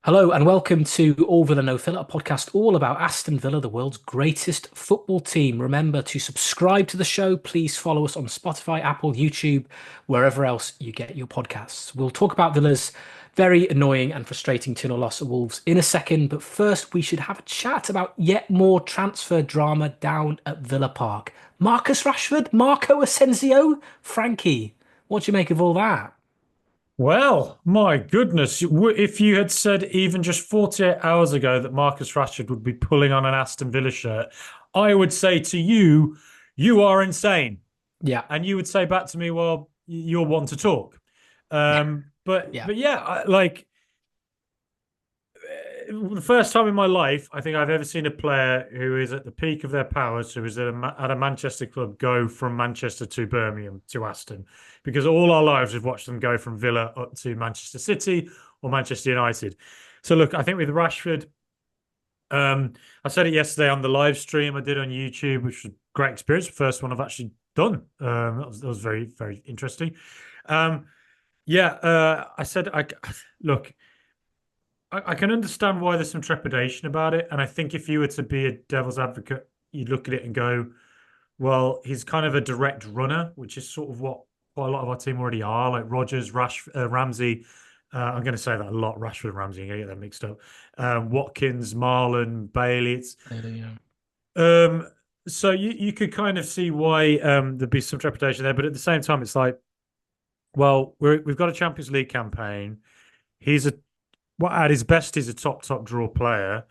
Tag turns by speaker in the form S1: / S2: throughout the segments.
S1: Hello and welcome to All Villa No Filler, a podcast all about Aston Villa, the world's greatest football team. Remember to subscribe to the show. Please follow us on Spotify, Apple, YouTube, wherever else you get your podcasts. We'll talk about Villa's very annoying and frustrating 2-0 loss at Wolves in a second, but first we should have a chat about yet more transfer drama down at Villa Park. Marcus Rashford, Marco Asensio, Frankie. What do you make of all that?
S2: Well, my goodness. If you had said even just 48 hours ago that Marcus Rashford would be pulling on an Aston Villa shirt, I would say to you, you are insane.
S1: Yeah,
S2: And you would say back to me, well, you're one to talk. Um, but
S1: yeah.
S2: but yeah, the first time in my life I think I've ever seen a player who is at the peak of their powers, who is at a Manchester club, go from Manchester to Birmingham to Aston, because all our lives we've watched them go from Villa up to Manchester City or Manchester United. So look, I think with Rashford, I said it yesterday on the live stream I did on YouTube, which was a great experience. First one I've actually done. That was very, very interesting. Um, yeah, I said, look, I can understand why there's some trepidation about it. And I think if you were to be a devil's advocate, you'd look at it and go, well, he's kind of a direct runner, which is sort of what quite a lot of our team already are, like Rogers, Ramsey. I'm going to say that a lot, Rashford and Ramsey, I get that mixed up. Watkins, Marlon, Bailey.
S1: Yeah.
S2: Um, so you could kind of see why there'd be some trepidation there. But at the same time, it's like, well, we've got a Champions League campaign. He's a What at his best is a top draw player.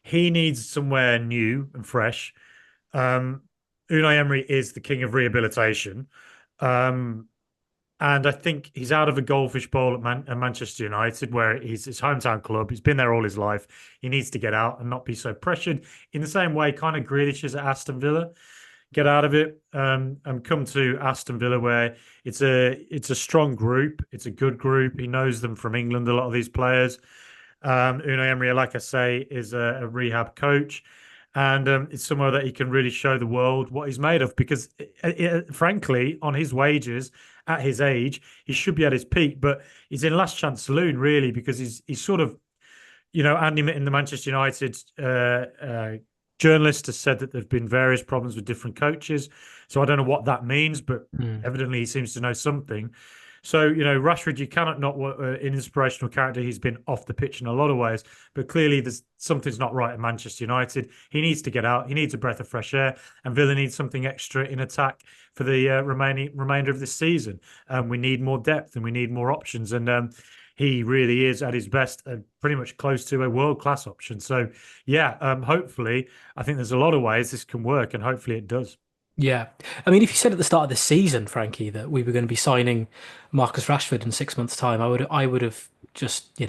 S2: He needs somewhere new and fresh. Um, Unai Emery is the king of rehabilitation. Um, and I think he's out of a goldfish bowl at Manchester United, where he's his hometown club. He's been there all his life. He needs to get out and not be so pressured. In the same way, kind of Grealish is at Aston Villa. Get out of it and come to Aston Villa, where it's a strong group. It's a good group. He knows them from England. A lot of these players. Unai Emery, like I say, is a rehab coach, and it's somewhere that he can really show the world what he's made of. Because, frankly, on his wages at his age, he should be at his peak, but he's in last chance saloon, really, because he's sort of, Andy Mitten, the Manchester United journalist, has said that there've been various problems with different coaches. So I don't know what that means, but
S1: Mm.
S2: evidently he seems to know something. So, Rashford, you cannot not an inspirational character. He's been off the pitch in a lot of ways, but clearly there's something's not right at Manchester United. He needs to get out. He needs a breath of fresh air, and Villa needs something extra in attack for the remainder of this season. We need more depth and we need more options, and he really is at his best, pretty much close to a world class option. So, yeah, hopefully, I think there's a lot of ways this can work, and hopefully it does.
S1: Yeah. I mean, if you said at the start of the season, Frankie, that we were going to be signing Marcus Rashford in 6 months' time, I would have just,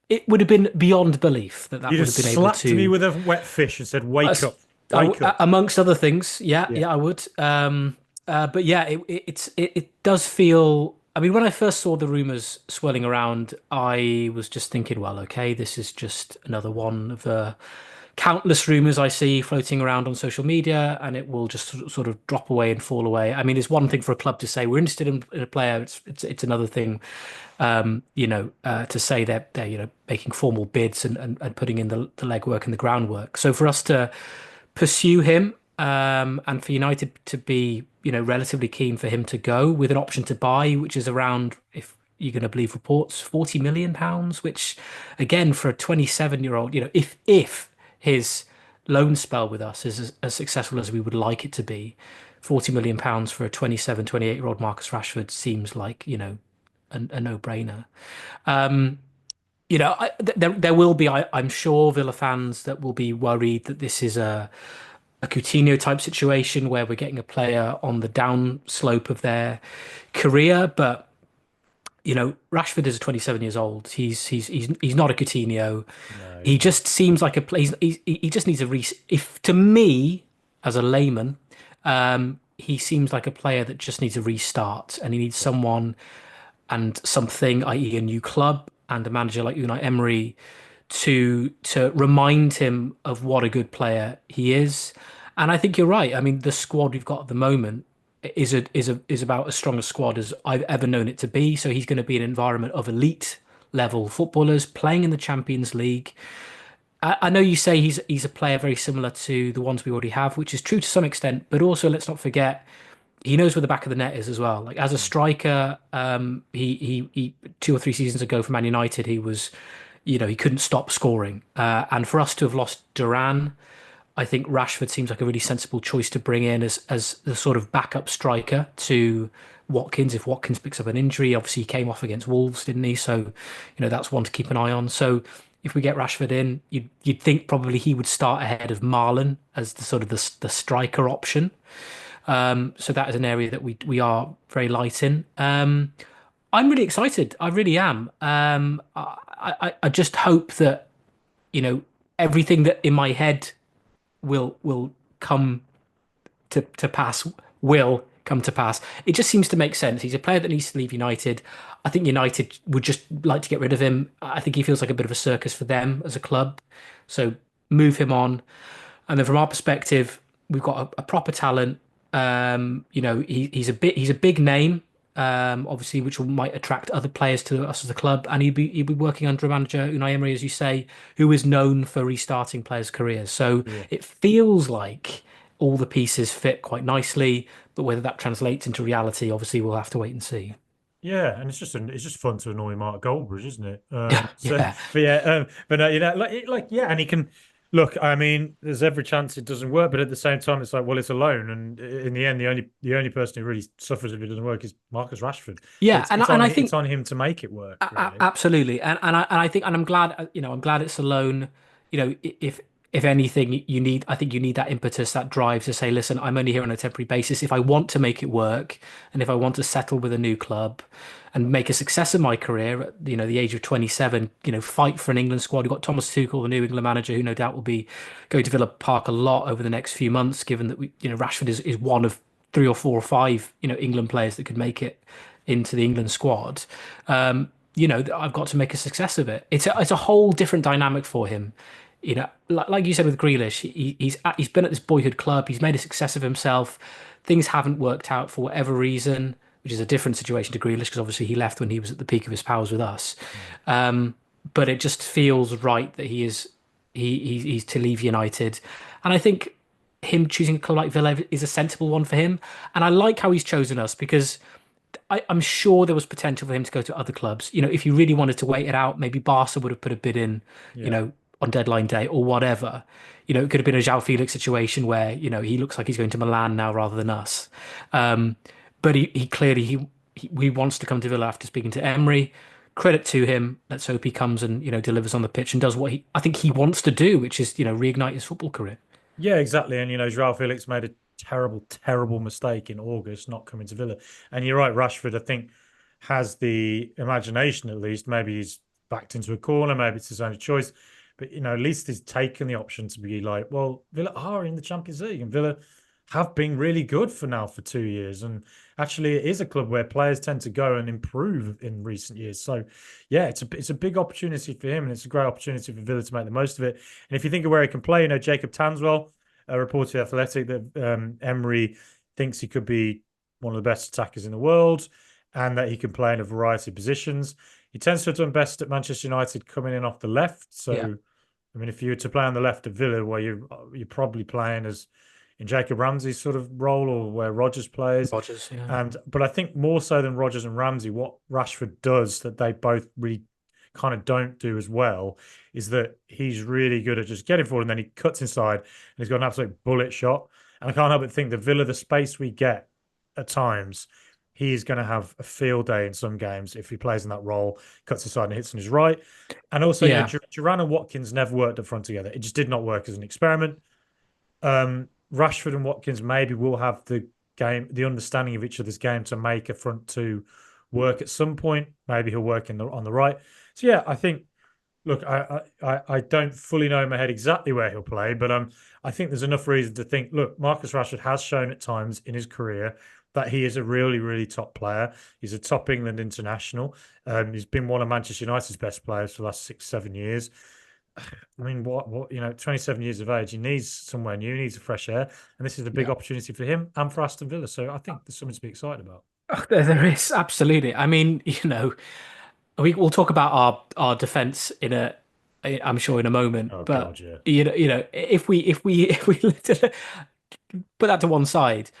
S1: it would have been beyond belief that
S2: You'd
S1: would
S2: have
S1: have been able
S2: slapped me
S1: to,
S2: with a wet fish and said, "Wake
S1: us-
S2: up, wake up."
S1: amongst other things. Yeah,
S2: Yeah.
S1: yeah, I would. But yeah, it does feel. I mean, when I first saw the rumors swirling around, I was just thinking, well, okay, this is just another one of the countless rumors I see floating around on social media, and it will just sort of drop away and fall away. I mean, it's one thing for a club to say we're interested in a player. It's another thing, to say that they're making formal bids and putting in the legwork and the groundwork. So for us to pursue him, and for United to be relatively keen for him to go with an option to buy, which is around, if you're going to believe reports, 40 million pounds, which again for a 27-year-old, if his loan spell with us is as successful as we would like it to be, 40 million pounds for a 27, 28-year-old Marcus Rashford seems like, a no-brainer. There will be, I'm sure, Villa fans that will be worried that this is a Coutinho type situation where we're getting a player on the down slope of their career. But Rashford is 27 years old. He's not a Coutinho.
S2: No, he's
S1: He
S2: not.
S1: just seems like a play. He just needs a re. If to me, as a layman, he seems like a player that just needs a restart, and he needs
S2: Yeah.
S1: someone and something, i.e., a new club and a manager like Unai Emery to remind him of what a good player he is. And I think you're right. I mean, the squad we've got at the moment is about as strong a squad as I've ever known it to be. So he's going to be an environment of elite level footballers playing in the Champions League. I know you say he's a player very similar to the ones we already have, which is true to some extent, but also let's not forget he knows where the back of the net is as well. Like as a striker, he 2 or 3 seasons ago for Man United, he was, he couldn't stop scoring. And for us to have lost Duran, I think Rashford seems like a really sensible choice to bring in as the sort of backup striker to Watkins if Watkins picks up an injury. Obviously, he came off against Wolves, didn't he? So, that's one to keep an eye on. So, if we get Rashford in, you'd think probably he would start ahead of Marlon as the sort of the striker option. So that is an area that we are very light in. I'm really excited. I really am. I just hope that everything that in my head will come to pass will come to pass. It just seems to make sense. He's a player that needs to leave United. I think United would just like to get rid of him. I think he feels like a bit of a circus for them as a club. So move him on. And then from our perspective, we've got a proper talent. He's a big name, obviously, which might attract other players to us as a club. And he'd be working under a manager, Unai Emery, as you say, who is known for restarting players' careers. So
S2: Yeah.
S1: it feels like all the pieces fit quite nicely, but whether that translates into reality, obviously, we'll have to wait and see.
S2: Yeah, and it's just fun to annoy Mark Goldbridge, isn't it?
S1: Yeah, yeah,
S2: But yeah, but no, yeah, and he can look. I mean, there's every chance it doesn't work, but at the same time, it's like, well, it's a loan, and in the end, the only person who really suffers if it doesn't work is Marcus Rashford.
S1: yeah.
S2: It's
S1: And
S2: it's
S1: and
S2: on
S1: I
S2: it's
S1: think
S2: on him to make it work, really.
S1: Absolutely, and I think, and I'm glad, I'm glad it's a loan. If anything, I think you need that impetus, that drive to say, listen, I'm only here on a temporary basis. If I want to make it work, and if I want to settle with a new club, and make a success of my career at the age of 27, fight for an England squad. We've got Thomas Tuchel, the new England manager, who no doubt will be going to Villa Park a lot over the next few months, given that Rashford is one of 3 or 4 or 5 England players that could make it into the England squad. I've got to make a success of it. It's a whole different dynamic for him. Like you said with Grealish, he's been at this boyhood club. He's made a success of himself. Things haven't worked out for whatever reason, which is a different situation to Grealish because obviously he left when he was at the peak of his powers with us. But it just feels right that he's to leave United, and I think him choosing a club like Villa is a sensible one for him. And I like how he's chosen us because I'm sure there was potential for him to go to other clubs. If he really wanted to wait it out, maybe Barca would have put a bid in, you
S2: Yeah.
S1: know, on deadline day or whatever. It could have been a João Felix situation where, he looks like he's going to Milan now rather than us. Um, but he clearly he wants to come to Villa after speaking to Emery. Credit to him. Let's hope he comes and, delivers on the pitch and does what I think he wants to do, which is, reignite his football career.
S2: Yeah, exactly. And João Felix made a terrible, terrible mistake in August not coming to Villa. And you're right, Rashford, I think, has the imagination at least. Maybe he's backed into a corner, maybe it's his own choice. But at least he's taken the option to be like, well, Villa are in the Champions League and Villa have been really good for 2 years. And actually it is a club where players tend to go and improve in recent years. So yeah, it's a big opportunity for him and it's a great opportunity for Villa to make the most of it. And if you think of where he can play, Jacob Tanswell, reported Athletic that Emery thinks he could be one of the best attackers in the world and that he can play in a variety of positions. He tends to have done best at Manchester United coming in off the left.
S1: Yeah,
S2: So, I mean, if you were to play on the left of Villa, where you're probably playing as in Jacob Ramsey's sort of role or where Rodgers plays.
S1: Rodgers. Yeah,
S2: But I think more so than Rodgers and Ramsey, what Rashford does that they both really kind of don't do as well is that he's really good at just getting forward and then he cuts inside and he's got an absolute bullet shot. And I can't help but think that Villa, the space we get at times, he's going to have a field day in some games if he plays in that role, cuts inside and hits on his right. And also,
S1: yeah,
S2: Duran and Watkins never worked up front together. It just did not work as an experiment. Rashford and Watkins maybe will have the understanding of each other's game to make a front two work at some point. Maybe he'll work on the right. So yeah, I think. Look, I don't fully know in my head exactly where he'll play, but I think there's enough reason to think. Look, Marcus Rashford has shown at times in his career that he is a really, really top player. He's a top England international. He's been one of Manchester United's best players for the last 6, 7 years. I mean, 27 years of age, he needs somewhere new, he needs a fresh air, and this is a big
S1: yeah.
S2: opportunity for him and for Aston Villa. So I think there's something to be excited about.
S1: Oh, there is absolutely. I mean, we'll talk about our defense in a, I'm sure in a moment.
S2: Oh
S1: But
S2: God, yeah.
S1: if we put that to one side,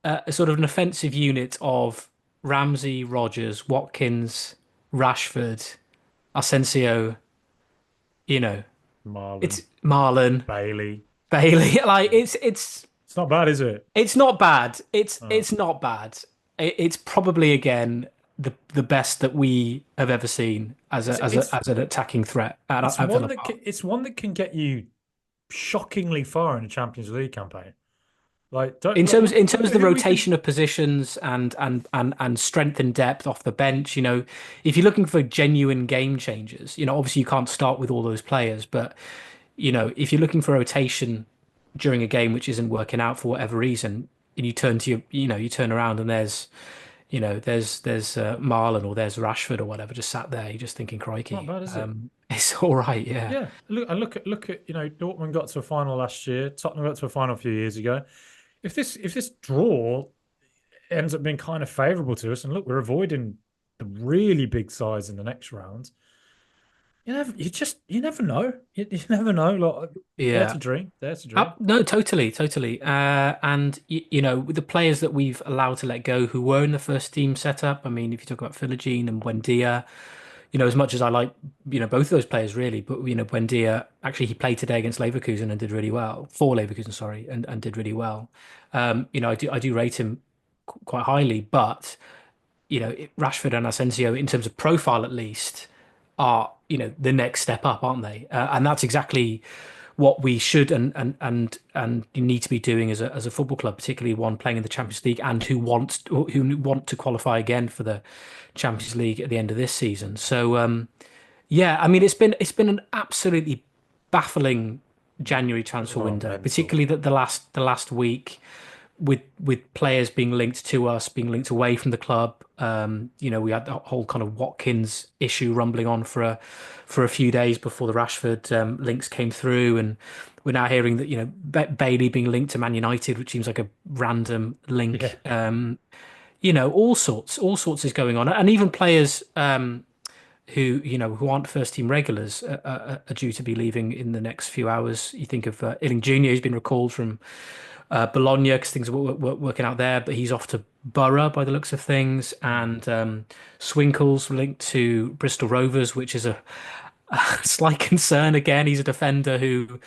S1: a sort of an offensive unit of Ramsey, Rogers, Watkins, Rashford, Asensio, you know, it's
S2: Marlon,
S1: Marlon,
S2: Bailey.
S1: Bailey. Like
S2: Yeah. It's not bad, is it?
S1: it's not bad. It's
S2: Uh,
S1: it's not bad. It's probably again the best that we have ever seen as
S2: it's
S1: a as a
S2: it's
S1: as an attacking threat
S2: it's
S1: at
S2: one
S1: Villa
S2: that
S1: Park.
S2: it's one that can get you shockingly far in a Champions League campaign. Like, don't like,
S1: In terms of the
S2: who we can.
S1: rotation of positions and strength and depth off the bench, if you're looking for genuine game changers, obviously you can't start with all those players, but if you're looking for rotation during a game which isn't working out for whatever reason, and you turn to you turn around and there's Marlon or there's Rashford or whatever just sat there, you're just thinking,
S2: It's not
S1: crikey,
S2: bad, is it?
S1: it's all right, yeah,
S2: Yeah. Look at Dortmund got to a final last year. Tottenham got to a final a few years ago. If this draw ends up being kind of favourable to us, and look, we're avoiding the really big sides in the next round. You never know. You never know. Like, dare
S1: yeah.
S2: to dream. Dare to dream.
S1: No, totally, totally. And with the players that we've allowed to let go who were in the first team setup, I mean, if you talk about Philogene and Buendia, as much as I like, both of those players really, but Buendia actually he played today against Leverkusen and did really well for Leverkusen, sorry, and did really well. I do rate him quite highly, but Rashford and Asensio, in terms of profile at least, are the next step up, aren't they? And that's exactly what we should and you need to be doing as a football club, particularly one playing in the Champions League and who want to qualify again for the Champions League at the end of this season. So yeah, I mean it's been an absolutely baffling January transfer
S2: Oh,
S1: window,
S2: mental.
S1: particularly the last week with players being linked to us, being linked away from the club. We had the whole kind of Watkins issue rumbling on for a few days before the Rashford links came through, and we're now hearing that Bailey being linked to Man United, which seems like a random
S2: Yeah.
S1: link. All sorts is going on, and even players who aren't first team regulars are due to be leaving in the next few hours. You think of Illing Jr., who's been recalled from Bologna because things were working out there, but he's off to Borough by the looks of things,
S2: Mm.
S1: and Swinkle's linked to Bristol Rovers, which is a slight concern. Again, he's a defender who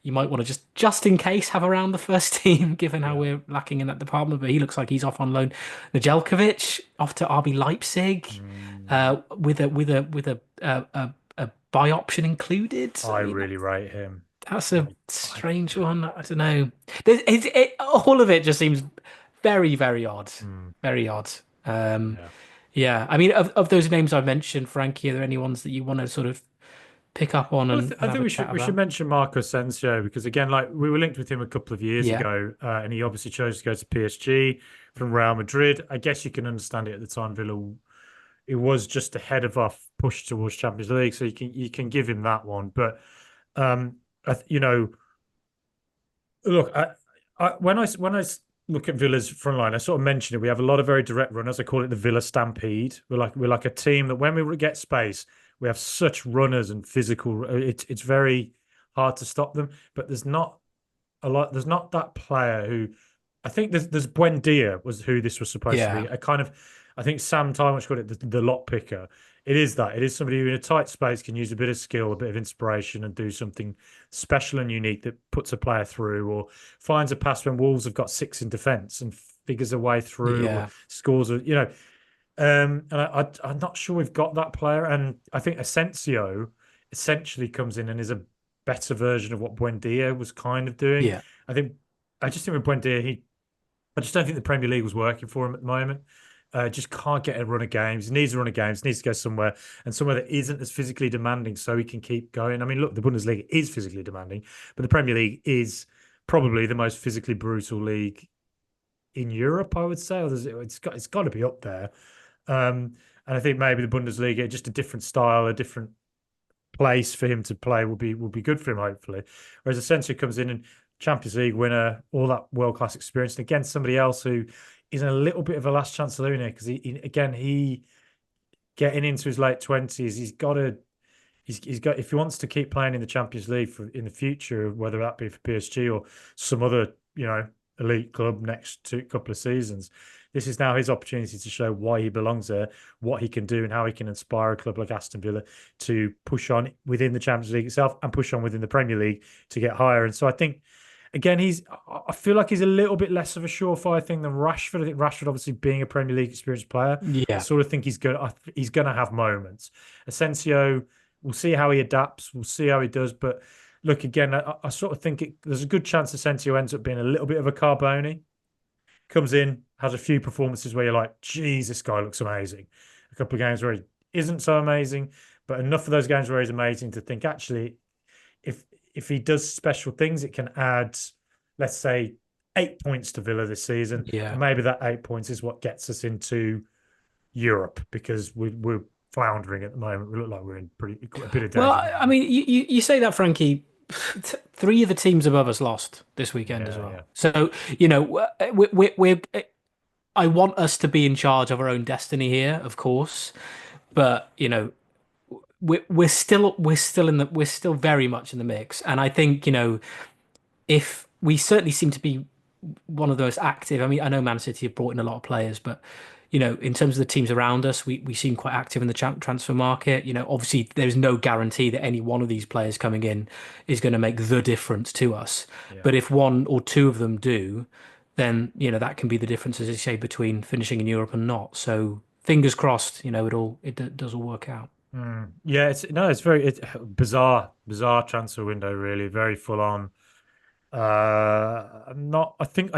S1: you might want to just in case have around the first team, given how
S2: Yeah.
S1: we're lacking in that department. But he looks like he's off on loan. Nedeljkovic off to RB Leipzig,
S2: Mm.
S1: with a buy option included. I
S2: I
S1: mean,
S2: really rate him.
S1: that's a
S2: I
S1: strange one. I don't know. All of it just seems very, very odd.
S2: mm,
S1: Very odd. Um,
S2: yeah.
S1: yeah. I mean, of those names I mentioned, Frankie, are there any ones that you want to sort of pick up on
S2: Well,
S1: and
S2: I
S1: have
S2: think
S1: a
S2: we
S1: chat
S2: should we should
S1: about?
S2: mention Marcus Asensio because again, like we were linked with him a couple of years
S1: Yeah.
S2: ago, and he obviously chose to go to PSG from Real Madrid. I guess you can understand it at the time. Villa, it was just ahead of our push towards Champions League, so you can give him that one. But um, look, when I look at Villa's front line, I sort of mentioned it. We have a lot of very direct runners. I call it the Villa Stampede. We're like a team that when we get space, we have such runners and physical. It's very hard to stop them. But there's not a lot. There's not that player who I think there's Buendia was who this was supposed to be.
S1: Yeah.
S2: A kind of I think Sam Tyler called it the lot picker. It is that. It is somebody who in a tight space can use a bit of skill, a bit of inspiration, and do something special and unique that puts a player through, or finds a pass when Wolves have got six in defence and figures a way through, or
S1: Yeah.
S2: scores. And I'm not sure we've got that player. And I think Asensio essentially comes in and is a better version of what Buendia was kind of doing.
S1: Yeah.
S2: I think I just think with Buendia, I just don't think the Premier League was working for him at the moment. Just can't get a run of games. He needs a run of games. Needs to go somewhere and somewhere that isn't as physically demanding, so he can keep going. I mean, look, the Bundesliga is physically demanding, but the Premier League is probably the most physically brutal league in Europe. I would say, it's got to be up there. And I think maybe the Bundesliga, just a different style, a different place for him to play will be good for him, hopefully. Whereas Asensio comes in and Champions League winner, all that world class experience, and against somebody else who is in a little bit of a last chance saloon here because again getting into his late 20s. He's got if he wants to keep playing in the Champions League in the future, whether that be for PSG or some other, elite club next to couple of seasons. This is now his opportunity to show why he belongs there, what he can do, and how he can inspire a club like Aston Villa to push on within the Champions League itself and push on within the Premier League to get higher. And so I think, again, I feel like he's a little bit less of a surefire thing than Rashford. I think Rashford, obviously being a Premier League experienced player, I
S1: Yeah.
S2: sort of think he's gonna have moments. Asensio, we'll see how he adapts. We'll see how he does. But look, again, I sort of think there's a good chance Asensio ends up being a little bit of a Carboni. Comes in, has a few performances where you're like, geez, this guy looks amazing. A couple of games where he isn't so amazing, but enough of those games where he's amazing to think, actually, if he does special things, it can add, let's say, 8 points to Villa this season.
S1: Yeah.
S2: And maybe that 8 points is what gets us into Europe, because we're floundering at the moment. We look like we're in a bit of
S1: Well,
S2: danger.
S1: I mean, you say that, Frankie. Three of the teams above us lost this weekend as
S2: Yeah,
S1: well.
S2: yeah.
S1: So, I want us to be in charge of our own destiny here, of course. But, we're still very much in the mix. And I think, if we certainly seem to be one of those active. I mean, I know Man City have brought in a lot of players, but in terms of the teams around us, we seem quite active in the transfer market. Obviously there's no guarantee that any one of these players coming in is going to make the difference to us.
S2: Yeah.
S1: But if one or two of them do, then that can be the difference, as you say, between finishing in Europe and not. So fingers crossed, does all work out.
S2: Yeah, it's very bizarre transfer window, really, very full on. I'm not. I think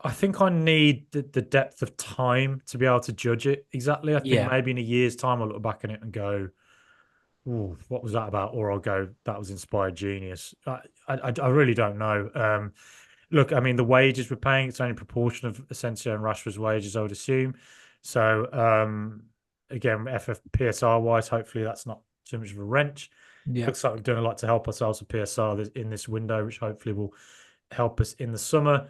S2: I need the depth of time to be able to judge it exactly. I think
S1: Yeah,
S2: maybe in a year's time I'll look back on it and go, "Ooh, what was that about?" Or I'll go, "That was inspired genius." I really don't know. Look, I mean, the wages we're paying, it's only a proportion of Asensio and Rashford's wages, I would assume. So, again, FFPSR wise, hopefully that's not too much of a wrench.
S1: yeah,
S2: Looks like we've done a lot to help ourselves with PSR in this window, which hopefully will help us in the summer.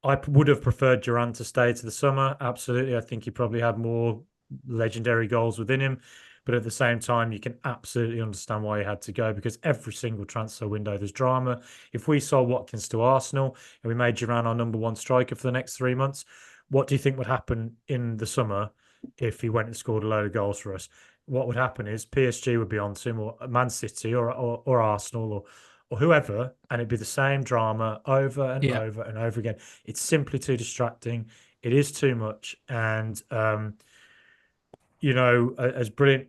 S2: I would have preferred Duran to stay to the summer. Absolutely. I think he probably had more legendary goals within him. But at the same time, you can absolutely understand why he had to go, because every single transfer window, there's drama. If we sold Watkins to Arsenal and we made Duran our number one striker for the next 3 months, what do you think would happen in the summer if he went and scored a load of goals for us? What would happen is PSG would be on to him, or Man City, or Arsenal, or whoever, and it'd be the same drama over and
S1: yeah,
S2: over and over again. It's simply too distracting. It is too much. And, as brilliant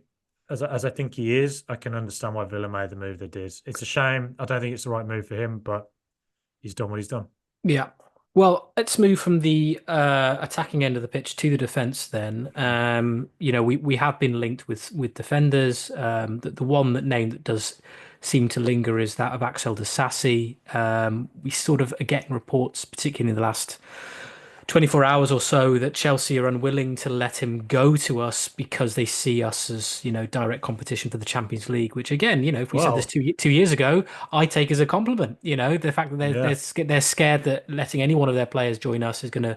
S2: as I think he is, I can understand why Villa made the move they did. It's a shame. I don't think it's the right move for him, but he's done what he's done.
S1: yeah. Well, let's move from the attacking end of the pitch to the defense then. We have been linked with defenders. The one name that does seem to linger is that of Axel Disasi. We sort of are getting reports, particularly in the last 24 hours or so, that Chelsea are unwilling to let him go to us because they see us as, direct competition for the Champions League, which again, if we said this
S2: Well,
S1: 2 years ago, I take as a compliment. The fact that
S2: yeah.
S1: they're scared that letting any one of their players join us is going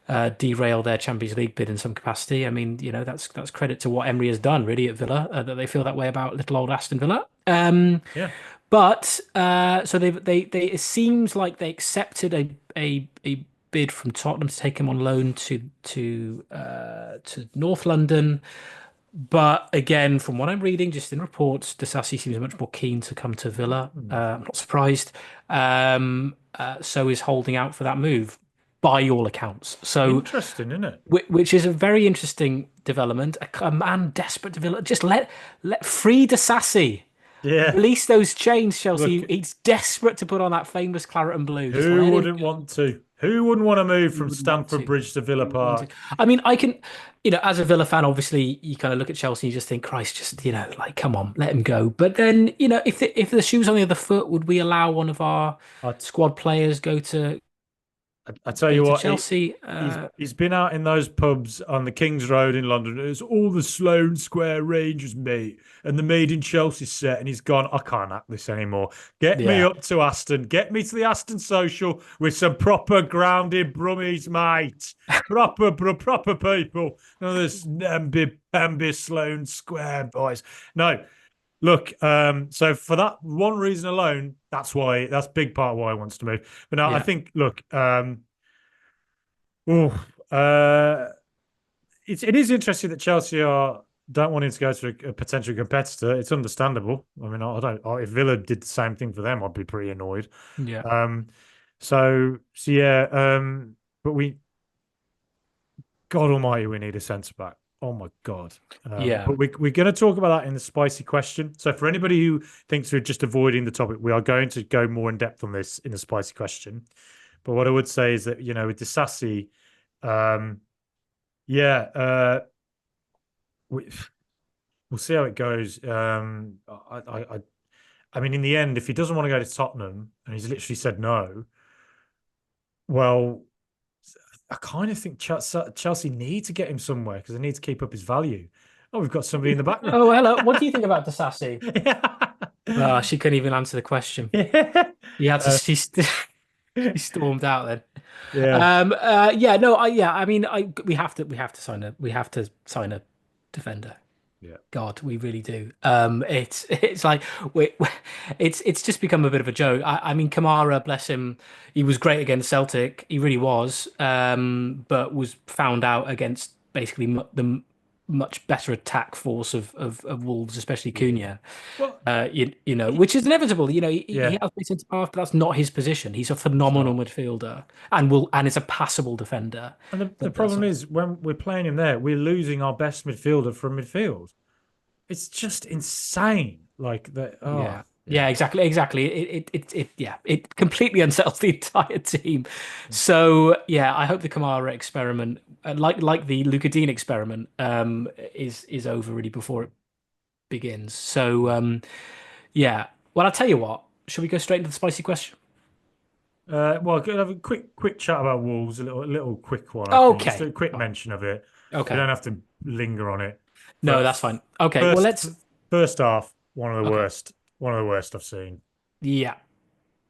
S1: to derail their Champions League bid in some capacity. I mean, that's credit to what Emery has done really at Villa, that they feel that way about little old Aston Villa.
S2: Yeah.
S1: But so they it seems like they accepted a bid from Tottenham to take him on loan to North London. But again, from what I'm reading, just in reports, Disasi seems much more keen to come to Villa. I'm not surprised. So is holding out for that move, by all accounts. So,
S2: Interesting, isn't it?
S1: which is a very interesting development. A man desperate to Villa, just let free Disasi.
S2: Yeah.
S1: Release those chains,
S2: Look,
S1: Chelsea. He's desperate to put on that famous claret and blue. Just
S2: who
S1: let him
S2: wouldn't
S1: go.
S2: want to? Who wouldn't want to move
S1: Who
S2: from
S1: wouldn't want
S2: Stamford
S1: to?
S2: Bridge to Villa
S1: Who wouldn't want to?
S2: Park?
S1: I mean, I can, as a Villa fan, obviously, you kind of look at Chelsea and you just think, Christ, just, like, come on, let him go. But then, if the shoe's on the other foot, would we allow one of our
S2: I,
S1: squad players
S2: I tell
S1: go
S2: you
S1: to
S2: what,
S1: Chelsea?
S2: he's been out in those pubs on the King's Road in London. It's all the Sloane Square Rangers, mate, and the Made in Chelsea set, and he's gone, I can't act this anymore. Get me
S1: Yeah.
S2: up to Aston. Get me to the Aston Social with some proper grounded brummies, mate. proper people. None of this Namby Sloane Square boys. No, look. So for that one reason alone, that's big part of why he wants to move. But no, I
S1: Yeah.
S2: think look. Oh, uh, it is interesting that Chelsea don't want him to go to a potential competitor. It's understandable. I mean, I don't. If Villa did the same thing for them, I'd be pretty annoyed.
S1: Yeah.
S2: Um, so yeah. But God Almighty, we need a centre back. Oh my God.
S1: Yeah.
S2: But we're going to talk about that in the spicy question. So for anybody who thinks we're just avoiding the topic, we are going to go more in depth on this in the spicy question. But what I would say is that with Disasi, um, yeah, we, we'll see how it goes. I mean, in the end, if he doesn't want to go to Tottenham and he's literally said no, well, I kind of think Chelsea need to get him somewhere because they need to keep up his value. Oh, we've got somebody in the background.
S1: Oh, hello. What do you think about Disasi?
S2: Yeah.
S1: She couldn't even answer the question.
S2: Yeah.
S1: You had to.
S2: Uh,
S1: She stormed out then.
S2: yeah.
S1: Yeah. No. Yeah. I mean, we have to sign a defender.
S2: Yeah.
S1: God, we really do. It's like it's just become a bit of a joke. I mean, Kamara, bless him, he was great against Celtic. He really was. But was found out against basically the much better attack force of Wolves, especially
S2: Yeah.
S1: Cunha.
S2: Well,
S1: You know,
S2: he,
S1: which is inevitable. You know, he
S2: yeah,
S1: has been centre half, but that's not his position. He's a
S2: it's
S1: phenomenal
S2: not.
S1: midfielder and is a passable defender.
S2: And the
S1: But that's
S2: problem
S1: not.
S2: is when we're playing him there, we're losing our best midfielder from midfield. It's just insane. Like that. Oh,
S1: Yeah.
S2: yeah.
S1: Yeah, exactly, exactly. Yeah, it completely unsettles the entire team. So yeah, I hope the Kamara experiment, like the Luka Dean experiment, is over really before it begins. So yeah. Well, I'll tell you what. Should we go straight into the spicy question?
S2: Well, could have a quick chat about Wolves, a little quick one, I think. Just
S1: Okay.
S2: a quick
S1: Fine.
S2: mention of it. We
S1: Okay.
S2: don't have to linger on it.
S1: No,
S2: But
S1: that's fine. Okay. Well,
S2: first,
S1: let's.
S2: first half,
S1: Okay.
S2: one of the worst I've seen
S1: Yeah.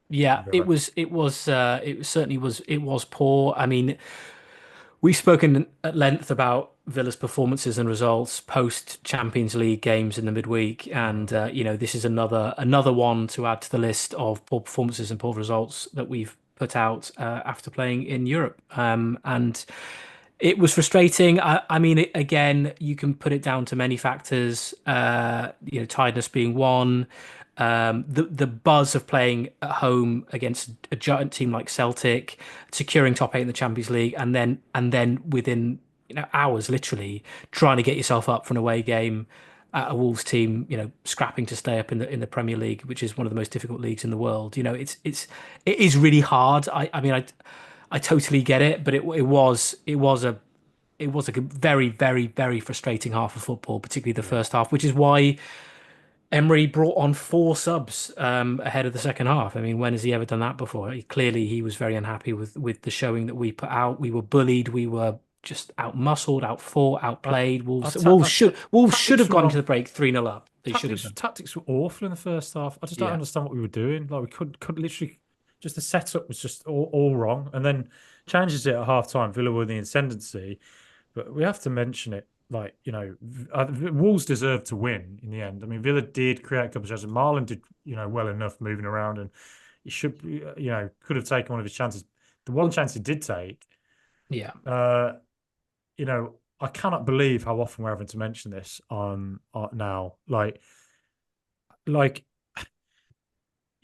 S1: Yeah.
S2: from Villa.
S1: It certainly was. It was poor. I mean. We've spoken at length about Villa's performances and results post Champions League games in the midweek, and
S2: Mm.
S1: this is another one to add to the list of poor performances and poor results that we've put out after playing in Europe. And it was frustrating. I mean, again, you can put it down to many factors. Tiredness being one. The buzz of playing at home against a giant team like Celtic, securing top eight in the Champions League, and then within hours, literally trying to get yourself up for an away game at a Wolves team, scrapping to stay up in the Premier League, which is one of the most difficult leagues in the world. It is really hard. I mean, I totally get it, but it was a very, very, very frustrating half of football, particularly the
S2: Yeah.
S1: first half, which is why Emery brought on four subs ahead of the second half. I mean, when has he ever done that before? Clearly, he was very unhappy with the showing that we put out. We were bullied. We were just outmuscled, outfought,
S2: Our,
S1: outplayed.
S2: our,
S1: Wolves,
S2: ta
S1: Wolves
S2: our
S1: should Wolves should
S2: tactics
S1: have
S2: were
S1: gone into
S2: wrong.
S1: the break 3-0 up. They should have
S2: Tactics
S1: done.
S2: tactics were awful in the first half. I just don't
S1: Yeah,
S2: understand what we were doing. Like we could literally just the setup was just all wrong. And then changes it at half time. Villa were in the ascendancy. But we have to mention it. Like, Wolves deserved to win in the end. I mean, Villa did create a couple of chances. Marlon did, well enough moving around, and he should, could have taken one of his chances. The one chance he did take,
S1: yeah,
S2: uh, I cannot believe how often we're having to mention this on now. Like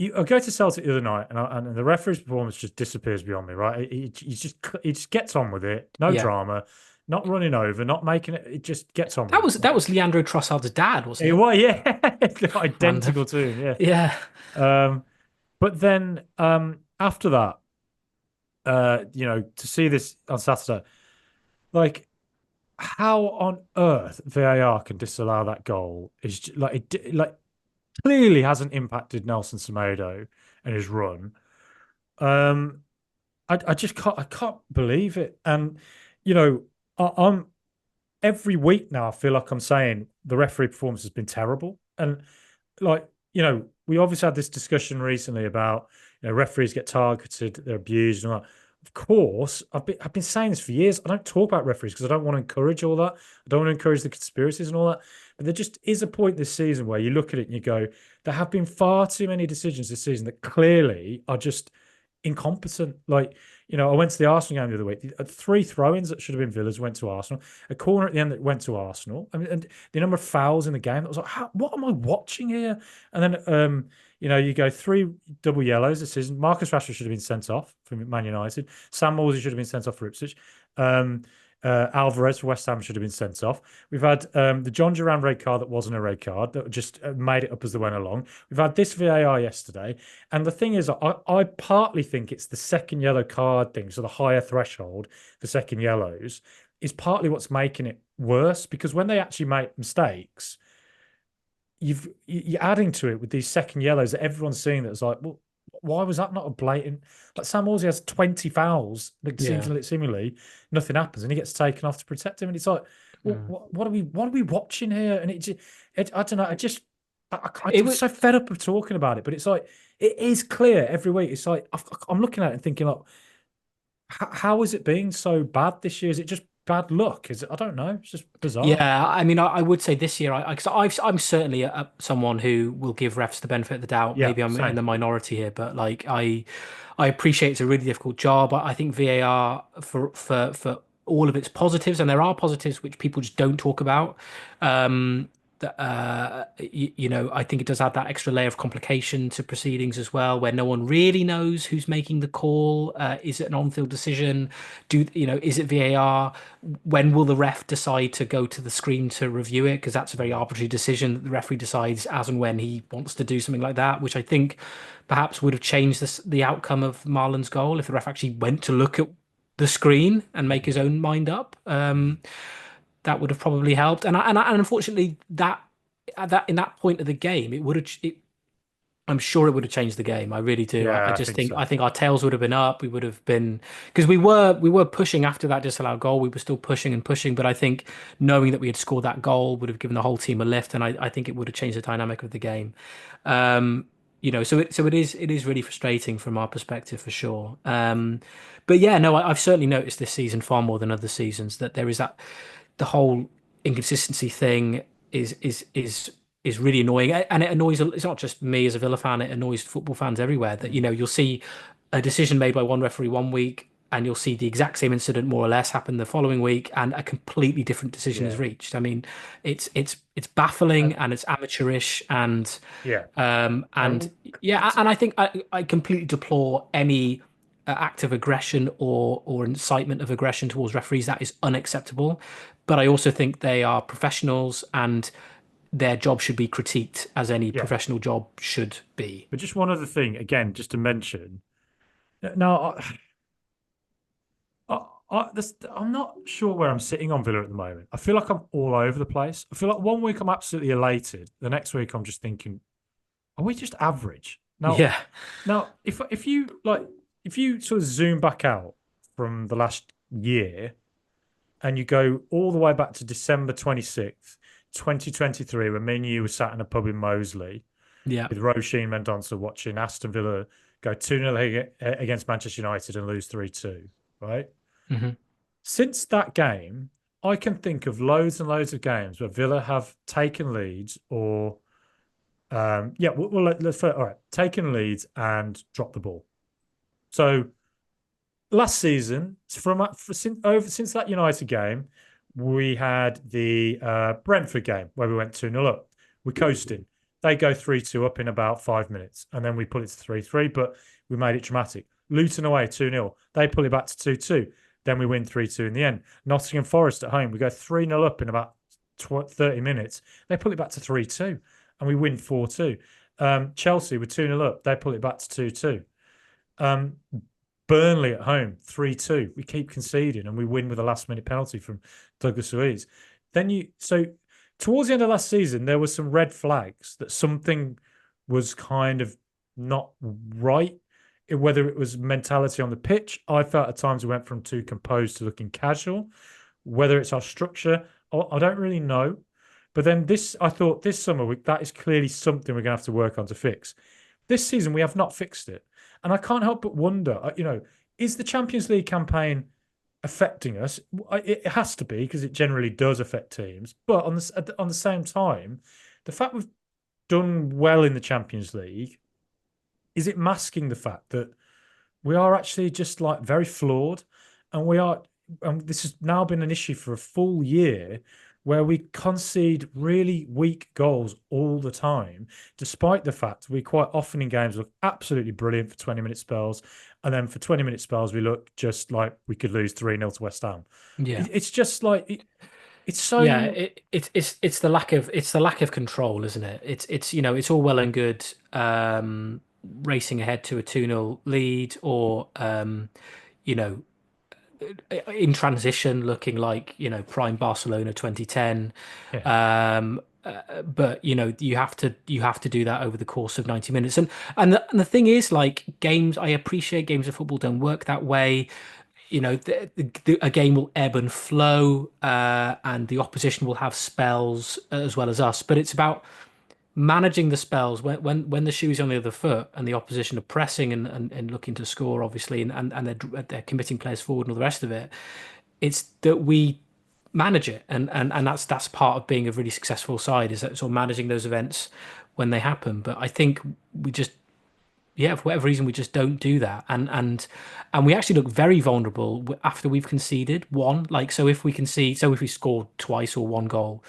S2: I go to Celtic the other night, and the referee's performance just disappears beyond me. Right, he just gets on with it, no
S1: yeah.
S2: drama, not running over, not making it. It just gets on with
S1: That
S2: it.
S1: was that was Leandro Trossard's dad, wasn't it?
S2: Well, yeah,
S1: Random.
S2: identical to him. Yeah.
S1: Yeah,
S2: But then after that, to see this on Saturday, like how on earth VAR can disallow that goal is like clearly hasn't impacted Nelson Semedo and his run. Um, I just can't believe it. And I'm every week now I feel like I'm saying the referee performance has been terrible. And like, we obviously had this discussion recently about referees get targeted, they're abused and all that. Of course, I've been saying this for years. I don't talk about referees because I don't want to encourage all that. I don't want to encourage the conspiracies and all that. But there just is a point this season where you look at it and you go, there have been far too many decisions this season that clearly are just incompetent. Like, I went to the Arsenal game the other week. Three throw-ins that should have been Villa's went to Arsenal. A corner at the end that went to Arsenal. I mean, and the number of fouls in the game, that was like, what am I watching here? And then, you go three double yellows this season. Marcus Rashford should have been sent off from Man United. Sam Morsy should have been sent off for Ipswich. Alvarez for West Ham should have been sent off. We've had the John Duran red card that wasn't a red card that just made it up as they went along. We've had this VAR yesterday, and the thing is, I partly think it's the second yellow card thing, so the higher threshold for second yellows is partly what's making it worse because when they actually make mistakes, you're adding to it with these second yellows that everyone's seeing. That's like, well, why was that not a blatant? Like Sam Morsy has 20 fouls. That
S1: Yeah.
S2: seemingly nothing happens, and he gets taken off to protect him. And it's like, well,
S1: Mm.
S2: what are we watching here? And I don't know.
S1: It
S2: I'm
S1: would.
S2: so fed up of talking about it. But it's like it is clear every week. It's like I'm looking at it and thinking, like, how is it being so bad this year? Is it just bad luck? Is it? I don't know. It's just bizarre.
S1: Yeah, I mean, I would say this year, I'm certainly someone who will give refs the benefit of the doubt.
S2: Yeah,
S1: Maybe I'm in
S2: same.
S1: the minority here, but like I appreciate it's a really difficult job. I think VAR for all of its positives, and there are positives which people just don't talk about. Um, I think it does add that extra layer of complication to proceedings as well, where no one really knows who's making the call. Is it an on-field decision? Is it VAR? When will the ref decide to go to the screen to review it? Because that's a very arbitrary decision that the referee decides as and when he wants to do something like that, which I think perhaps would have changed the outcome of Marlon's goal if the ref actually went to look at the screen and make his own mind up. That would have probably helped. And unfortunately, that at that in that point of the game, it would have. I'm sure it would have changed the game. I really do. I
S2: Yeah, I
S1: just
S2: think
S1: think
S2: so.
S1: I think our tails would have been up. We would have been because we were pushing after that disallowed goal. We were still pushing and pushing, but I think knowing that we had scored that goal would have given the whole team a lift, and I think it would have changed the dynamic of the game. Um, so it is really frustrating from our perspective for sure. But yeah, no, I've certainly noticed this season far more than other seasons that there is that the whole inconsistency thing is really annoying, and it annoys. It's not just me as a Villa fan; it annoys football fans everywhere. That you'll see a decision made by one referee one week, and you'll see the exact same incident more or less happen the following week, and a completely different decision is
S2: Yeah.
S1: reached. I mean, it's baffling
S2: And
S1: and it's amateurish and
S2: yeah.
S1: and
S2: And
S1: yeah, and I think I completely deplore any act of aggression or incitement of aggression towards referees. That is unacceptable. But I also think they are professionals and their job should be critiqued as any
S2: yeah.
S1: professional job should be.
S2: But just one other thing, again, just to mention. Now, I'm not sure where I'm sitting on Villa at the moment. I feel like I'm all over the place. I feel like one week I'm absolutely elated. The next week I'm just thinking, are we just average? Now,
S1: Yeah,
S2: now, if you sort of zoom back out from the last year and you go all the way back to December 26th, 2023, when me and you were sat in a pub in Moseley
S1: yeah,
S2: with Roisin Mendonça watching Aston Villa go 2-0 against Manchester United and lose 3-2, right?
S1: hmm
S2: Since that game, I can think of loads and loads of games where Villa have taken leads or, all right, taken leads and dropped the ball. So last season, since that United game, we had the Brentford game where we went 2-0 up. We're coasting. They go 3-2 up in about 5 minutes, and then we pull it to 3-3, but we made it dramatic. Luton away 2-0. They pull it back to 2-2. Then we win 3-2 in the end. Nottingham Forest at home, we go 3-0 up in about 30 minutes. They pull it back to 3-2, and we win 4-2. Chelsea were 2-0 up. They pull it back to 2-2. Um, Burnley at home, 3-2. We keep conceding and we win with a last minute penalty from Douglas Luiz. So towards the end of last season, there were some red flags that something was kind of not right. Whether it was mentality on the pitch, I felt at times we went from too composed to looking casual. Whether it's our structure, I don't really know. But then I thought this summer, that is clearly something we're going to have to work on to fix. This season, we have not fixed it. And I can't help but wonder, is the Champions League campaign affecting us? It has to be because it generally does affect teams. But on the same time, the fact we've done well in the Champions League, is it masking the fact that we are actually just like very flawed, and we are, and this has now been an issue for a full year where we concede really weak goals all the time, despite the fact we quite often in games look absolutely brilliant for 20-minute spells, and then for 20-minute spells we look just like we could lose 3-0 to West Ham.
S1: Yeah.
S2: It's just like it's
S1: Yeah,
S2: so
S1: it's the lack of control, isn't it? It's it's all well and good racing ahead to a 2-0 lead or you know in transition looking like, prime Barcelona 2010.
S2: yeah.
S1: But you have to do that over the course of 90 minutes. And the thing is, like, I appreciate games of football don't work that way. A game will ebb and flow, and the opposition will have spells as well as us. But it's about managing the spells when the shoe is on the other foot and the opposition are pressing and looking to score, obviously, and they're committing players forward and all the rest of it. It's that we manage it, and that's part of being a really successful side, is that sort of managing those events when they happen. But I think we just, yeah, for whatever reason, we just don't do that, and we actually look very vulnerable after we've conceded one. Like, so if we concede, so if we score twice or one goal,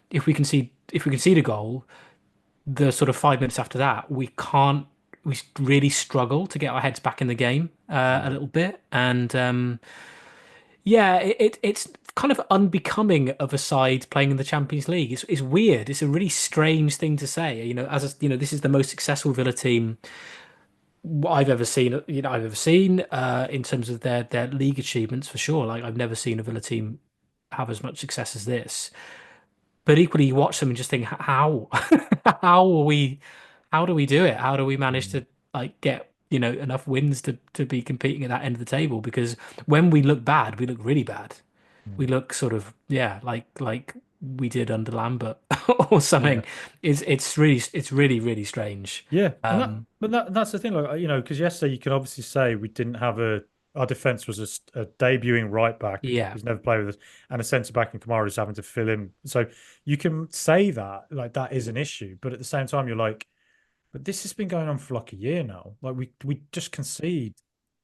S1: if we concede a goal, the sort of 5 minutes after that, we really struggle to get our heads back in the game a little bit, and yeah, it's kind of unbecoming of a side playing in the Champions League. It's weird. It's a really strange thing to say. This is the most successful Villa team I've ever seen. In terms of their league achievements, for sure. Like, I've never seen a Villa team have as much success as this. But equally, you watch them and just think, how, how are we, how do we do it? How do we manage
S2: Mm,
S1: to, like, get enough wins to be competing at that end of the table? Because when we look bad, we look really bad. We
S2: mm.
S1: look sort of, yeah, like we did under Lambert or
S2: Yeah.
S1: something. It's really strange.
S2: Yeah, and that's the thing, like because yesterday you can obviously say we didn't have our defense was a debuting right back
S1: Yeah,
S2: who's never played with us, and a centre back in Kamara who's having to fill in. So you can say that like that is an issue, but at the same time you're like, but this has been going on for like a year now. Like we just concede,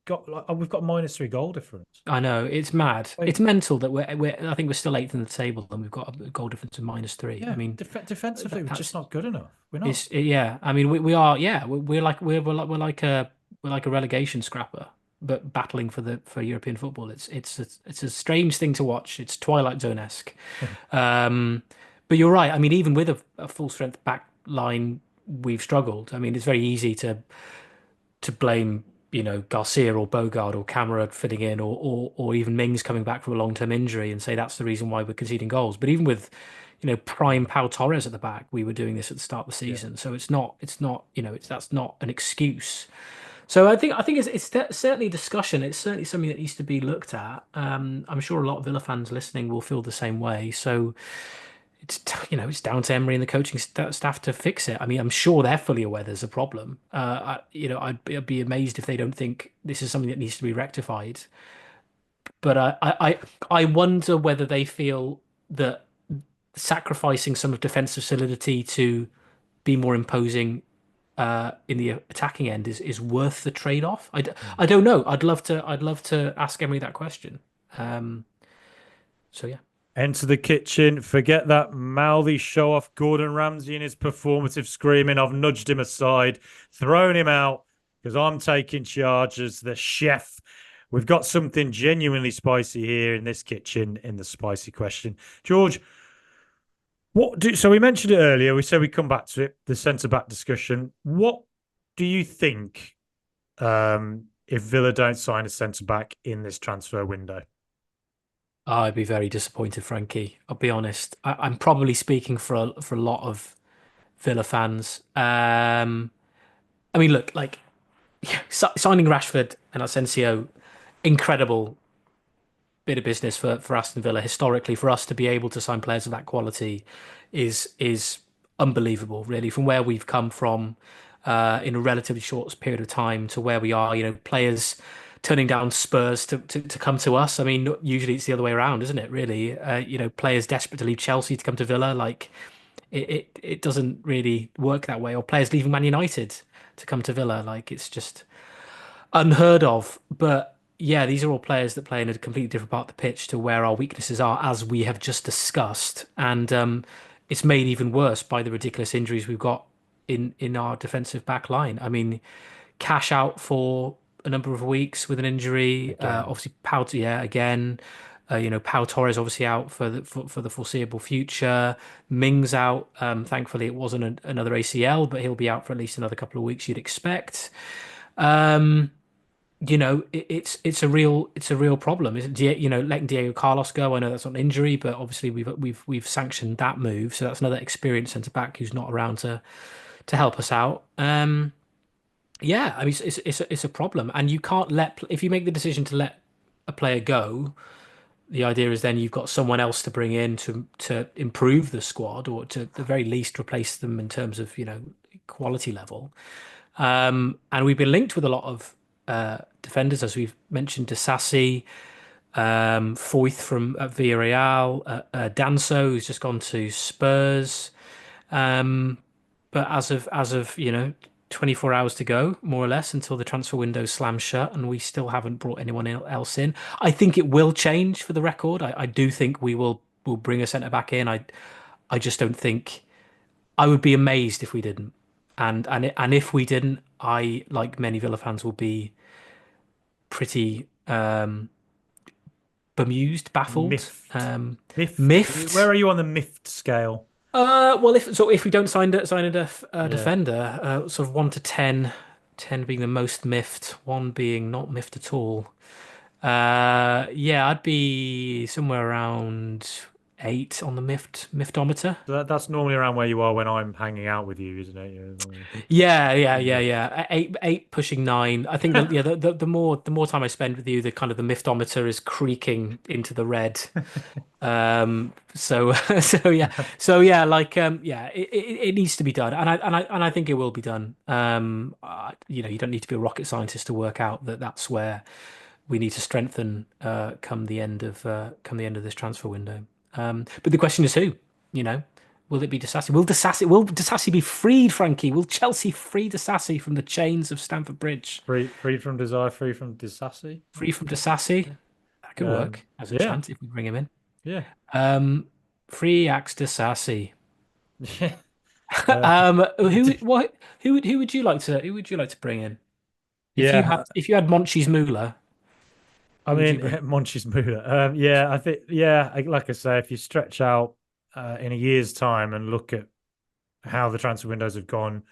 S2: got like we've got -3 goal difference.
S1: I know, it's mad.
S2: Like
S1: It's mental that I think we're still eighth in the table and we've got a goal difference of -3. I
S2: yeah,
S1: mean,
S2: defensively we're just
S1: that's
S2: not good enough. We're not.
S1: yeah. I mean, we are, yeah. We're like a relegation scrapper, but battling for European football. It's a strange thing to watch. It's Twilight Zone-esque. Um, but you're right. I mean, even with a full strength back line, we've struggled. I mean, it's very easy to blame, Garcia or Bogard or Camara fitting in, or even Mings coming back from a long-term injury and say that's the reason why we're conceding goals. But even with, prime Pau Torres at the back, we were doing this at the start of the
S2: Yeah,
S1: season. So it's not, that's not an excuse. So I think it's certainly a discussion. It's certainly something that needs to be looked at. I'm sure a lot of Villa fans listening will feel the same way. So it's down to Emery and the coaching staff to fix it. I mean, I'm sure they're fully aware there's a problem. I'd be amazed if they don't think this is something that needs to be rectified. But I wonder whether they feel that sacrificing some of defensive solidity to be more imposing in the attacking end is worth the trade-off. I don't know. I'd love to ask Emery that question. Um, so yeah.
S2: enter the kitchen. Forget that mouthy show off Gordon Ramsay and his performative screaming. I've nudged him aside, thrown him out because I'm taking charge as the chef. We've got something genuinely spicy here in this kitchen in the spicy question. George, so we mentioned it earlier. We said we come back to it, the centre back discussion. What do you think if Villa don't sign a centre back in this transfer window?
S1: I'd be very disappointed, Frankie. I'll be honest. I'm probably speaking for a lot of Villa fans. I mean, look, like, signing Rashford and Asensio, incredible bit of business for Aston Villa historically. For us to be able to sign players of that quality is unbelievable, really, from where we've come from in a relatively short period of time to where we are. Players turning down Spurs to come to us. I mean, usually it's the other way around, isn't it? Really, players desperate to leave Chelsea to come to Villa, like it doesn't really work that way. Or players leaving Man United to come to Villa, like it's just unheard of. But yeah, these are all players that play in a completely different part of the pitch to where our weaknesses are, as we have just discussed. And it's made even worse by the ridiculous injuries we've got in our defensive back line. I mean, Cash out for a number of weeks with an injury.
S2: Again.
S1: Obviously, Pau, yeah, again. Pau Torres obviously out for the foreseeable future. Ming's out. Thankfully, it wasn't another ACL, but he'll be out for at least another couple of weeks, you'd expect. Um, it's a real problem. Letting Diego Carlos go. I know that's not an injury, but obviously we've sanctioned that move, so that's another experienced centre back who's not around to help us out. Yeah, I mean it's a problem, and you can't if you make the decision to let a player go, the idea is then you've got someone else to bring in to improve the squad, or to at the very least replace them in terms of quality level. And we've been linked with a lot of defenders, as we've mentioned, Disasi, Foyth from Villarreal, Danso, who's just gone to Spurs. Um, but as of 24 hours to go, more or less, until the transfer window slams shut, and we still haven't brought anyone else in. I think it will change for the record. I do think will bring a centre back in. I just don't think. I would be amazed if we didn't, and if we didn't, I, like many Villa fans, will be pretty bemused, baffled,
S2: Miffed. Miffed. Where
S1: miffed.
S2: are you on the miffed scale?
S1: Well, if we don't sign a
S2: Yeah.
S1: defender, sort of 1 to 10, 10 being the most miffed, one being not miffed at all. Yeah, I'd be somewhere around 8 on the miftometer.
S2: So that's normally around where you are when I'm hanging out with you, isn't it?
S1: Yeah, yeah,
S2: Yeah.
S1: yeah, yeah. Eight pushing 9. I think that, yeah, the more time I spend with you, the kind of the miftometer is creaking into the red. So so yeah, like yeah, it needs to be done, and I think it will be done. You don't need to be a rocket scientist to work out that that's where we need to strengthen come the end of this transfer window. But the question is who, you know, will it be Disasi? Will Disasi be freed, Frankie? Will Chelsea free Disasi from the chains of Stamford Bridge?
S2: Free from desire, free from Disassi.
S1: Free from Disasi? That could work as a
S2: Yeah,
S1: chance if we bring him in.
S2: yeah,
S1: Um, Free Axe Disasi.
S2: yeah. Uh,
S1: Who would you like to bring in? If you had
S2: yeah.
S1: if you had Monchi's Moolah,
S2: I
S1: who would you
S2: mean,
S1: bring?
S2: Monchi's Muller. Yeah, I think. Yeah, like I say, if you stretch out in a year's time and look at how the transfer windows have gone,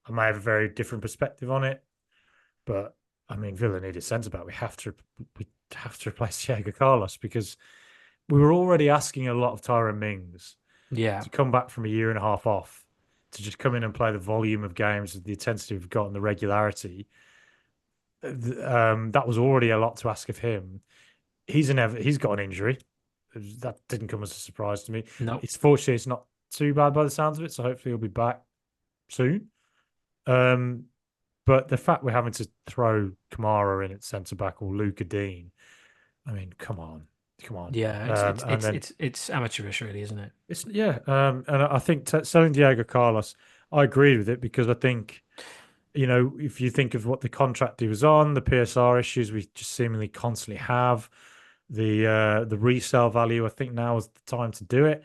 S2: I may have a very different perspective on it. But I mean, Villa need a centre back. We have to replace Diego Carlos because we were already asking a lot of Tyron Mings
S1: Yeah,
S2: to come back from a year and a half off to just come in and play the volume of games, the intensity we've got, and the regularity. That was already a lot to ask of him. He's got an injury. That didn't come as a surprise to me.
S1: no,
S2: It's fortunately it's not too bad by the sounds of it, so hopefully he'll be back soon. Um, but the fact we're having to throw Kamara in at centre back or Luca Dean, I mean, come on, come on.
S1: yeah, it's it's
S2: And
S1: it's
S2: then
S1: it's it's amateurish, really, isn't it?
S2: it's yeah, and I think selling Diego Carlos, I agreed with it because I think if you think of what the contract he was on, the PSR issues we just seemingly constantly have, the resale value, I think now is the time to do it.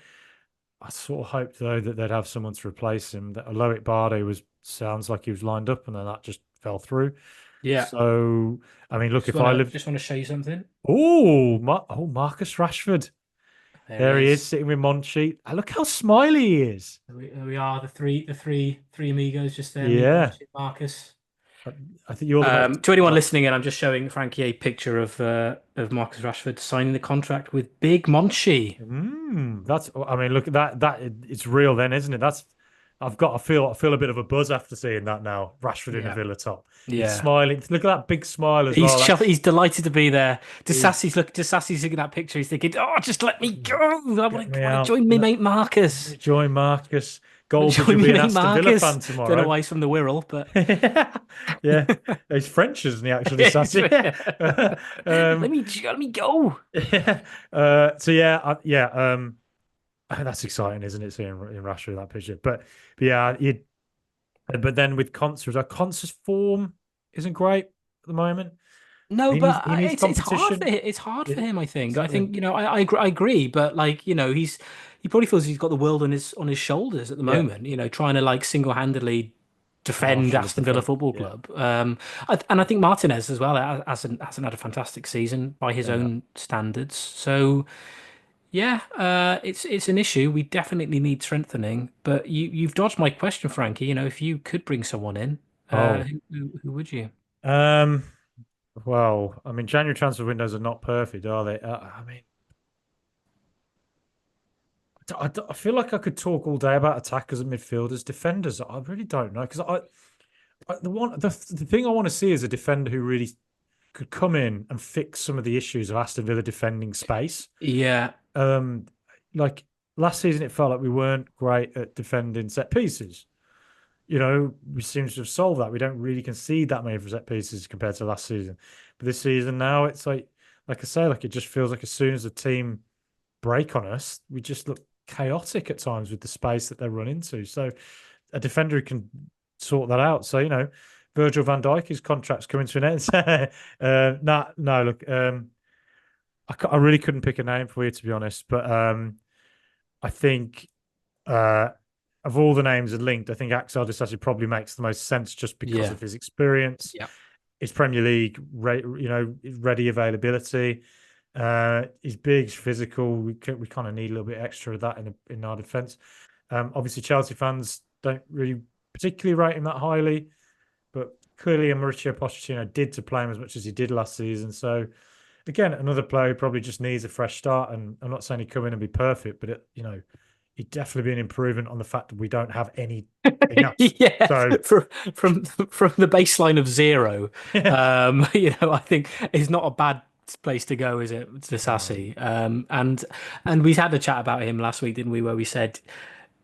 S2: I sort of hoped though that they'd have someone to replace him. That Aloic Barde sounds like he was lined up, and then that just fell through.
S1: Yeah.
S2: So I mean, look,
S1: Just
S2: if I
S1: wanna
S2: lived,
S1: just wanna show you something.
S2: Marcus Rashford,
S1: There
S2: there
S1: he
S2: he is
S1: is.
S2: sitting with Monchi. Look how smiley he is.
S1: There we are, the three amigos just there. Me,
S2: Yeah,
S1: Monchi, Marcus.
S2: I, I think you're the most.
S1: To anyone listening in, I'm just showing Frankie a picture of Marcus Rashford signing the contract with Big Monchi.
S2: That's. I mean, look at that. It's real, then, isn't it? That's. I feel a bit of a buzz after seeing that now. Rashford in a
S1: Yeah,
S2: Villa top. He's
S1: yeah.
S2: smiling. Look at that big smile as
S1: He's
S2: well.
S1: chuff
S2: That's.
S1: he's delighted to be there.
S2: He,
S1: Disasi's looking at that picture. He's thinking, "Oh, just let me go. I
S2: Get
S1: want
S2: me
S1: to
S2: out.
S1: join me
S2: No,
S1: mate Marcus."
S2: join Marcus. Goldbridge will
S1: Join me,
S2: be an
S1: mate,
S2: Aston Villa
S1: Marcus.
S2: fan
S1: Don't know
S2: tomorrow.
S1: why he's from the Wirral, but
S2: Yeah, he's French, isn't he? Actually, Sassy.
S1: let me go.
S2: Yeah. So yeah, yeah. That's exciting, isn't it? Seeing in Rashford that picture, but yeah, but then with Concer's form isn't great at the moment.
S1: No, but
S2: He needs
S1: it's hard for
S2: competition.
S1: it's hard
S2: Yeah,
S1: for him. I think. I
S2: exactly.
S1: think I agree, but like he probably feels he's got the world on his shoulders at the
S2: Yeah,
S1: moment. Trying to like single-handedly defend
S2: marshal of
S1: Aston Villa
S2: defense.
S1: Football
S2: Yeah,
S1: Club. And I think Martinez as well hasn't had a fantastic season by his
S2: yeah.
S1: own standards. So yeah, it's an issue. We definitely need strengthening. But you've dodged my question, Frankie. If you could bring someone in,
S2: Oh,
S1: who would you?
S2: um. Well, I mean, January transfer windows are not perfect, are they? I mean, I feel like I could talk all day about attackers and midfielders, defenders. I really don't know because the thing I want to see is a defender who really could come in and fix some of the issues of Aston Villa defending space.
S1: Yeah,
S2: Um, like last season, it felt like we weren't great at defending set pieces. We seem to have solved that. We don't really concede that many from set pieces compared to last season. But this season now, it's like I say, like it just feels like as soon as the team break on us, we just look chaotic at times with the space that they run into. So a defender who can sort that out. So Virgil van Dijk, his contract's coming to an end. No, look, I really couldn't pick a name for you to be honest, but I think uh, of all the names that linked, I think Axel Disasi probably makes the most sense just because
S1: yeah,
S2: of his experience,
S1: yeah.
S2: his Premier League, ready availability. He's big, he's physical. We kind of need a little bit extra of that in our defence. Obviously, Chelsea fans don't really particularly rate him that highly, but clearly, Mauricio Pochettino did to play him as much as he did last season. So again, another player who probably just needs a fresh start. And I'm not saying he'd come in and be perfect, but he'd definitely be an improvement on the fact that we don't have anything else.
S1: Yeah,
S2: So
S1: from the baseline of zero,
S2: yeah,
S1: I think it's not a bad place to go, is it, to
S2: no,
S1: Sassy? And we had a chat about him last week, didn't we? Where we said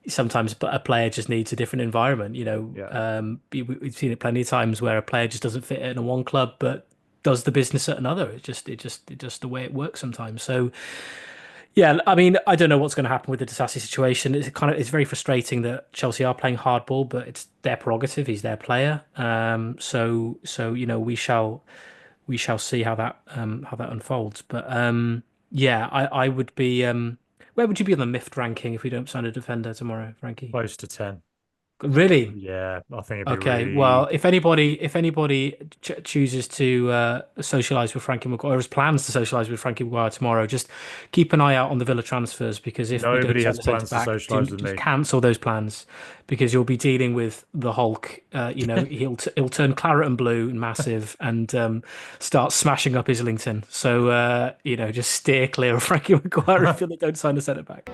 S1: sometimes a player just needs a different environment.
S2: yeah,
S1: We've seen it plenty of times where a player just doesn't fit in one club, but does the business at another. It's just the way it works sometimes. So. Yeah, I mean, I don't know what's going to happen with the Disasi situation. It's very frustrating that Chelsea are playing hardball, but it's their prerogative. He's their player. So we shall see how that unfolds. But yeah, I would be. Where would you be on the MIFT ranking if we don't sign a defender tomorrow, Frankie?
S2: close to 10.
S1: Really?
S2: Yeah, I think it'd be
S1: Okay, well,
S2: really
S1: if anybody chooses to socialize with Frankie Maguire, or has plans to socialize with Frankie Maguire tomorrow, just keep an eye out on the Villa transfers because if we don't
S2: nobody
S1: sign
S2: has
S1: the centre
S2: plans to
S1: back,
S2: socialise with
S1: just
S2: me.
S1: cancel those plans because you'll be dealing with the Hulk. He'll turn claret and blue and massive and start smashing up Islington. So just steer clear of Frankie Maguire if Villa don't sign a centre back.